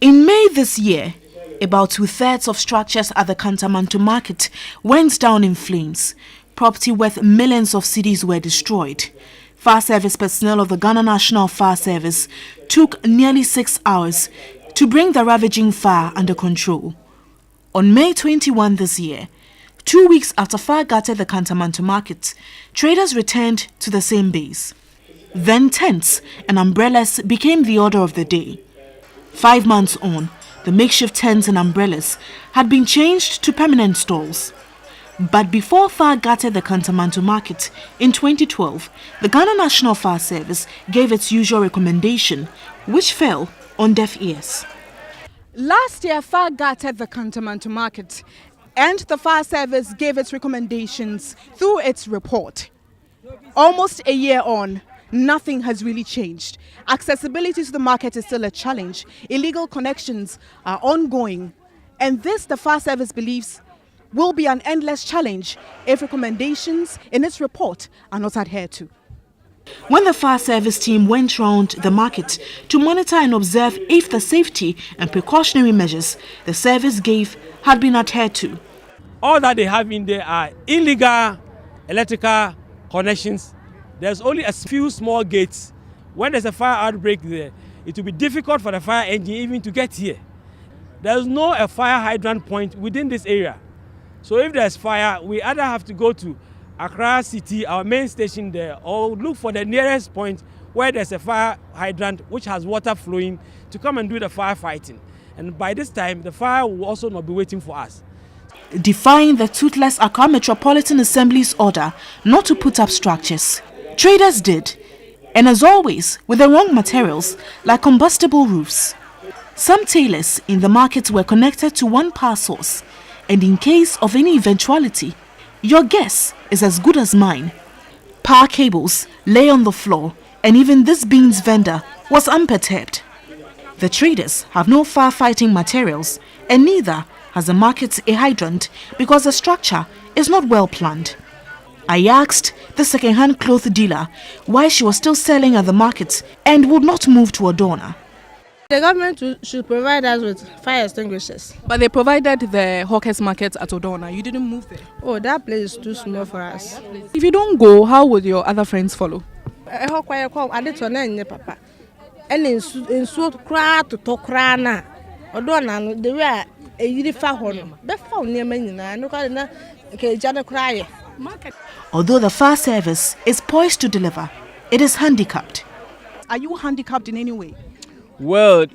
In May this year, about 2/3 of structures at the Kantamanto market went down in flames. Property worth millions of cedis were destroyed. Fire service personnel of the Ghana National Fire Service took nearly 6 hours to bring the ravaging fire under control. On May 21 this year, 2 weeks after fire gutted the Kantamanto market, traders returned to the same base. Then tents and umbrellas became the order of the day. 5 months on, the makeshift tents and umbrellas had been changed to permanent stalls. But before fire gutted the Kantamanto market in 2012, the Ghana National Fire Service gave its usual recommendation, which fell on deaf ears. Last year, fire gutted the Kantamanto market, and the fire service gave its recommendations through its report. Almost a year on, nothing has really changed. Accessibility to the market is still a challenge. Illegal connections are ongoing. And this, the fire service believes, will be an endless challenge if recommendations in its report are not adhered to. When the fire service team went round the market to monitor and observe if the safety and precautionary measures the service gave had been adhered to. All that they have in there are illegal electrical connections. There's only a few small gates. When there's a fire outbreak there, it will be difficult for the fire engine even to get here. There's no a fire hydrant point within this area. So if there's fire, we either have to go to Accra City, our main station there, or look for the nearest point where there's a fire hydrant which has water flowing to come and do the firefighting. And by this time, the fire will also not be waiting for us. Defying the toothless Accra Metropolitan Assembly's order not to put up structures, traders did, and as always, with the wrong materials like combustible roofs. Some tailors in the market were connected to one power source, and in case of any eventuality, your guess is as good as mine. Power cables lay on the floor, and even this beans vendor was unperturbed. The traders have no firefighting materials, and neither has the market a hydrant because the structure is not well planned. I asked the second-hand cloth dealer why she was still selling at the market and would not move to Odorna. The government should provide us with fire extinguishers. But they provided the hawkers market at Odorna. You didn't move there. Oh, that place is too small for us. If you don't go, how would your other friends follow? I did to papa. And in so cry to talk rana. Odorna, the way a uniform honor. That found near me, no kind of cry. Although the fire service is poised to deliver, it is handicapped. Are you handicapped in any way? Well,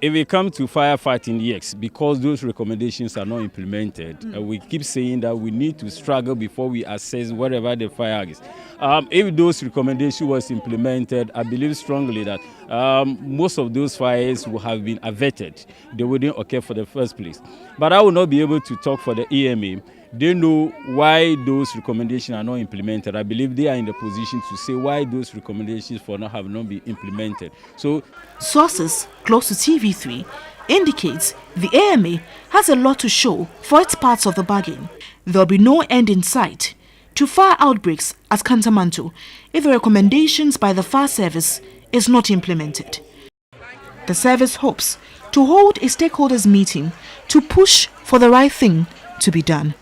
if it comes to firefighting, yes, because those recommendations are not implemented. We keep saying that we need to struggle before we assess wherever the fire is. If those recommendations was implemented, I believe strongly that most of those fires would have been averted. They wouldn't occur for the first place. But I will not be able to talk for the EMA. They know why those recommendations are not implemented. I believe they are in the position to say why those recommendations have not been implemented. So, sources close to TV3 indicates the AMA has a lot to show for its parts of the bargain. There will be no end in sight to fire outbreaks at Kantamanto if the recommendations by the fire service is not implemented. The service hopes to hold a stakeholders meeting to push for the right thing to be done.